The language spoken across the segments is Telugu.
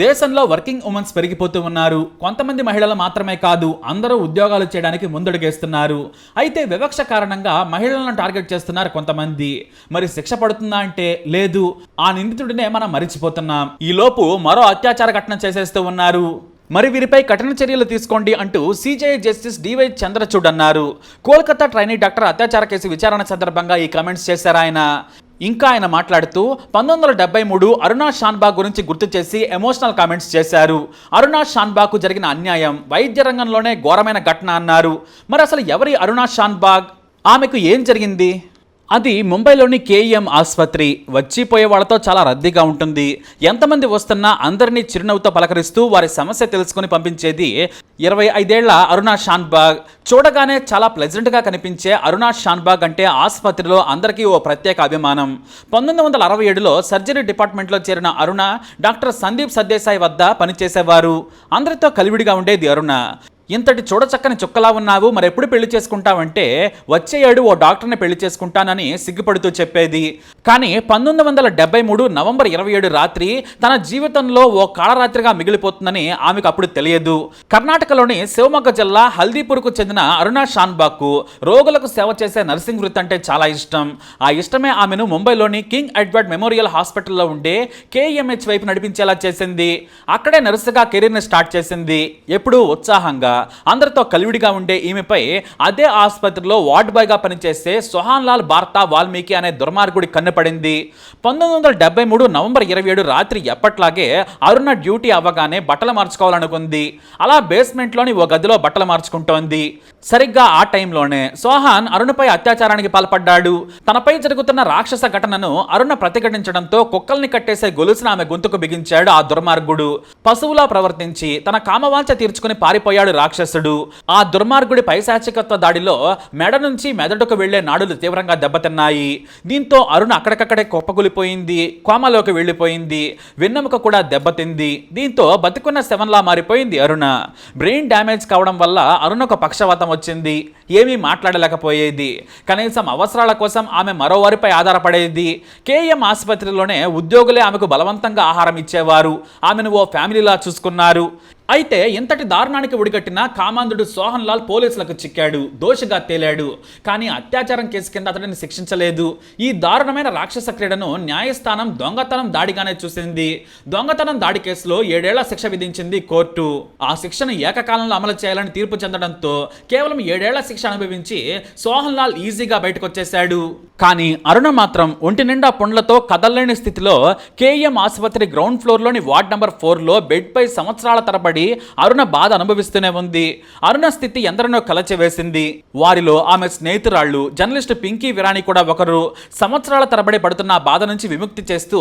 దేశంలో వర్కింగ్ ఉమెన్స్ పెరిగిపోతూ ఉన్నారు. కొంతమంది మహిళలు మాత్రమే కాదు, అందరూ ఉద్యోగాలు చేయడానికి ముందడుగేస్తున్నారు. అయితే వివక్ష కారణంగా మహిళలను టార్గెట్ చేస్తున్నారు కొంతమంది. మరి శిక్ష పడుతుందా అంటే లేదు. ఆ నిందితుడినే మనం మరిచిపోతున్నాం. ఈలోపు మరో అత్యాచార ఘటన చేసేస్తూ ఉన్నారు. మరి వీరిపై కఠిన చర్యలు తీసుకోండి అంటూ సిజేఐ జస్టిస్ డివై చంద్రచూడ్ అన్నారు. కోల్కతా ట్రైనీ డాక్టర్ అత్యాచార కేసు విచారణ సందర్భంగా ఈ కామెంట్స్ చేశారు ఆయన. ఇంకా ఆయన మాట్లాడుతూ 1973 అరుణా షాన్బాగ్ గురించి గుర్తు చేసి ఎమోషనల్ కామెంట్స్ చేశారు. అరుణా షాన్బాగ్కు జరిగిన అన్యాయం వైద్య రంగంలోనే ఘోరమైన ఘటన అన్నారు. మరి అసలు ఎవరి అరుణా షాన్బాగ్? ఆమెకు ఏం జరిగింది? అది ముంబైలోని కేఈఎం ఆసుపత్రి. వచ్చిపోయే వాళ్ళతో చాలా రద్దీగా ఉంటుంది. ఎంతమంది వస్తున్నా అందరినీ చిరునవ్వుతో పలకరిస్తూ వారి సమస్య తెలుసుకుని పంపించేది 25 ఏళ్ల అరుణా షాన్బాగ్. చూడగానే చాలా ప్లెజెంట్గా కనిపించే అరుణా షాన్బాగ్ అంటే ఆసుపత్రిలో అందరికీ ఓ ప్రత్యేక అభిమానం. 1967లో సర్జరీ డిపార్ట్మెంట్లో చేరిన అరుణ డాక్టర్ సందీప్ సర్దేశాయ్ వద్ద పనిచేసేవారు. అందరితో కలివిడిగా ఉండేది అరుణ. ఇంతటి చూడచక్కని చుక్కలా ఉన్నావు, మరెప్పుడు పెళ్లి చేసుకుంటావంటే వచ్చే ఏడు ఓ డాక్టర్ని పెళ్లి చేసుకుంటానని సిగ్గుపడుతూ చెప్పేది. కానీ 1973 నవంబర్ 27 రాత్రి తన జీవితంలో ఓ కాళరాత్రిగా మిగిలిపోతుందని ఆమెకు అప్పుడు తెలియదు. కర్ణాటకలోని శివమొగ్గ జిల్లా హల్దీపూర్కు చెందిన అరుణా షాన్బాగ్కు రోగులకు సేవ చేసే నర్సింగ్ వృత్తి అంటే చాలా ఇష్టం. ఆ ఇష్టమే ఆమెను ముంబైలోని కింగ్ ఎడ్వర్డ్ మెమోరియల్ హాస్పిటల్లో ఉండే కేఎంహెచ్ వైపు నడిపించేలా చేసింది. అక్కడే నర్సుగా కెరీర్ని స్టార్ట్ చేసింది. ఎప్పుడూ ఉత్సాహంగా అందరితో కలివిడిగా ఉండే ఈమెపై అదే ఆసుపత్రిలో వార్డ్ బాయ్గా పనిచేసే సోహాన్ లాల్ బార్తా వాల్మీకి అనే దుర్మార్గుడి కన్నుపడింది. 1973 నవంబర్ 27 రాత్రి ఎప్పట్లాగే అరుణ డ్యూటీ అవ్వగానే బట్టలు మార్చుకోవాలనుకుంది. అలా బేస్మెంట్లోని ఓ గదిలో బట్టలు మార్చుకుంటోంది. సరిగ్గా ఆ టైంలోనే సోహాన్ అరుణపై అత్యాచారానికి పాల్పడ్డాడు. తనపై జరుగుతున్న రాక్షస ఘటనను అరుణ ప్రతిఘటించడంతో కుక్కల్ని కట్టేసే గొలుసును ఆమె గొంతుకు బిగించాడు ఆ దుర్మార్గుడు. పశువులా ప్రవర్తించి తన కామవాంఛ తీర్చుకుని పారిపోయాడు రాక్షసుడు. ఆ దుర్మార్గుడి పైశాచికత్వ దాడిలో మెడ నుంచి మెదడుకు వెళ్లే నాడులు తీవ్రంగా దెబ్బతిన్నాయి. దీంతో అరుణ అక్కడికక్కడే కుప్పకూలిపోయింది. కోమాలోకి వెళ్లిపోయింది. వెన్నెముక కూడా దెబ్బతింది. దీంతో బతికున్న శవంలా మారిపోయింది అరుణ. బ్రెయిన్ డ్యామేజ్ కావడం వల్ల అరుణకు పక్షవాతం వచ్చింది. ఏమీ మాట్లాడలేకపోయేది. కనీసం అవసరాల కోసం ఆమె మరోవారిపై ఆధారపడేది. కేఎం ఆసుపత్రిలోనే ఉద్యోగులే ఆమెకు బలవంతంగా ఆహారం ఇచ్చేవారు. ఆమెను ఓ ఫ్యామిలీలా చూసుకున్నారు. అయితే ఇంతటి దారుణానికి ఒడిగట్టిన కామాంధుడు సోహన్ లాల్ పోలీసులకు చిక్కాడు. దోషిగా తేలాడు. కానీ అత్యాచారం కేసు కింద అతడిని శిక్షించలేదు. ఈ దారుణమైన రాక్షస క్రీడను న్యాయస్థానం దొంగతనం దాడిగానే చూసింది. దొంగతనం దాడి కేసులో 7 ఏళ్ల శిక్ష విధించింది కోర్టు. ఆ శిక్షను ఏకకాలంలో అమలు చేయాలని తీర్పు చెందడంతో కేవలం 7 ఏళ్ల శిక్ష అనుభవించి సోహన్ లాల్ ఈజీగా బయటకు వచ్చేశాడు. కానీ అరుణ మాత్రం ఒంటి నిండా పుండ్లతో కదలలేని స్థితిలో కేఎం ఆసుపత్రి గ్రౌండ్ ఫ్లోర్లోని వార్డ్ నంబర్ 4లో బెడ్పై సంవత్సరాల తరబడి అరుణ బాధ అనుభవిస్తూనే ఉంది. అరుణ స్థితి ఎందరినో కలచివేసింది. వారిలో ఆమె స్నేహితురాళ్లు జర్నలిస్ట్ పింకీ విరాణి కూడా ఒకరు. సంవత్సరాల తరబడి పడుతున్న బాధ నుంచి విముక్తి చేస్తూ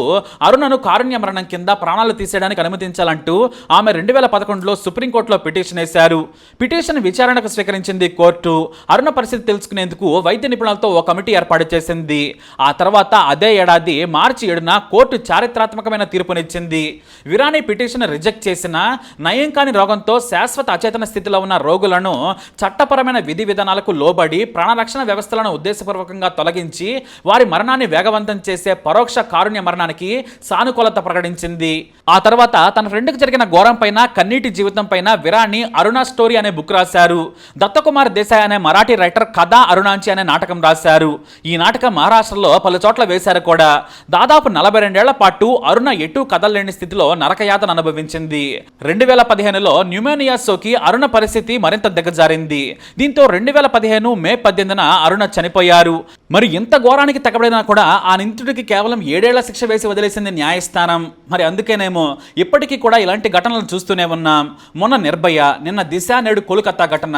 అరుణను కారుణ్య మరణం కింద ప్రాణాలు తీసేయడానికి అనుమతించాలంటూ ఆమె 2011లో సుప్రీంకోర్టులో పిటిషన్ వేశారు. పిటిషన్ విచారణకు స్వీకరించింది కోర్టు. అరుణ పరిస్థితి తెలుసుకునేందుకు వైద్య నిపుణులతో ఓ కమిటీ ఏర్పాటు చేసింది. ఆ తర్వాత అదే ఏడాది మార్చి 7న కోర్టు చారిత్రాత్మకమైన తీర్పునిచ్చింది. విరాణి పిటిషన్ రిజెక్ట్ చేసిన నయం కాని రోగంతో శాశ్వత అచేతన స్థితిలో ఉన్న రోగులను చట్టపరమైన విధి విధానాలకు లోబడి ప్రాణరక్షణ వ్యవస్థలను ఉద్దేశపూర్వకంగా తొలగించి వారి మరణాన్ని వేగవంతం చేసే పరోక్ష కారుణ్య మరణానికి సానుకూలత ప్రకటించింది. ఆ తర్వాత తన ఫ్రెండ్కి జరిగిన ఘోరం పైన కన్నీటి జీవితం పైన విరాణి అరుణ స్టోరీ అనే బుక్ రాశారు. దత్తకుమార్ దేశాయ్ అనే మరాఠీ రైటర్ కథా అరుణాంచి అనే నాటకం రాశారు. ఈ నాటకం మహారాష్ట్రలో పలు చోట్ల వేశారు కూడా. దాదాపు 42 ఏళ్ల పాటు అరుణ ఎటూ కదలలేని స్థితిలో నరకయాతన అనుభవించింది. 2015లో న్యూమోనియా సోకి అరుణ పరిస్థితి మరింత దిగజారింది. దీంతో 2015 మే 18న అరుణ చనిపోయారు. మరి ఇంత ఘోరానికి తగబడినా కూడా ఆ నిందితుడికి కేవలం 7 ఏళ్ల శిక్ష వేసి వదిలేసింది న్యాయస్థానం. మరి అందుకేనేమో ఇప్పటికీ కూడా ఇలాంటి ఘటనలు చూస్తూనే ఉన్నాం. మొన్న నిర్భయ, నిన్న దిశ, నేడు కోల్కతా ఘటన.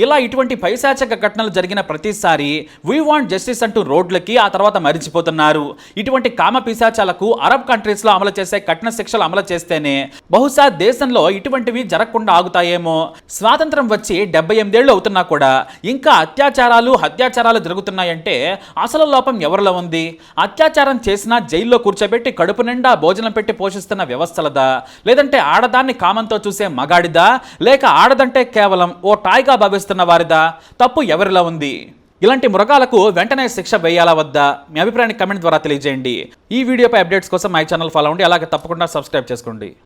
ఇలా ఇటువంటి పైశాచిక ఘటనలు జరిగిన ప్రతిసారి వీ వాంట్ జస్టిస్ అంటూ రోడ్లకి ఆ తర్వాత మరిచిపోతున్నారు. ఇటువంటి కామ పిశాచాలకు అరబ్ కంట్రీస్లో అమలు చేసే కఠిన శిక్షలు అమలు చేస్తేనే బహుశా దేశంలో ఇటువంటివి జరగకుండా ఆగుతాయేమో. స్వాతంత్రం వచ్చి 78 ఏళ్ళు అవుతున్నా కూడా ఇంకా అత్యాచారాలు హత్యాచారాలు జరుగుతున్నాయంటే అసలు లోపం ఎవరిలో ఉంది? అత్యాచారం చేసినా జైల్లో కూర్చోబెట్టి కడుపు నిండా భోజనం పెట్టి పోషిస్తున్న వ్యవస్థలదా, లేదంటే ఆడదాన్ని కామంతో చూసే మగాడిదా, లేక ఆడదంటే కేవలం ఓ టాయ్గా భావిస్తున్న వారిదా? తప్పు ఎవరిలో ఉంది? ఇలాంటి మృగాలకు వెంటనే శిక్ష వేయాలా వద్దా? మీ అభిప్రాయాన్ని కమెంట్ ద్వారా తెలియజేయండి. ఈ వీడియోపై అప్డేట్స్ కోసం మై ఛానల్ ఫాలో అవ్వండి. అలాగే తప్పకుండా సబ్స్క్రైబ్ చేసుకోండి.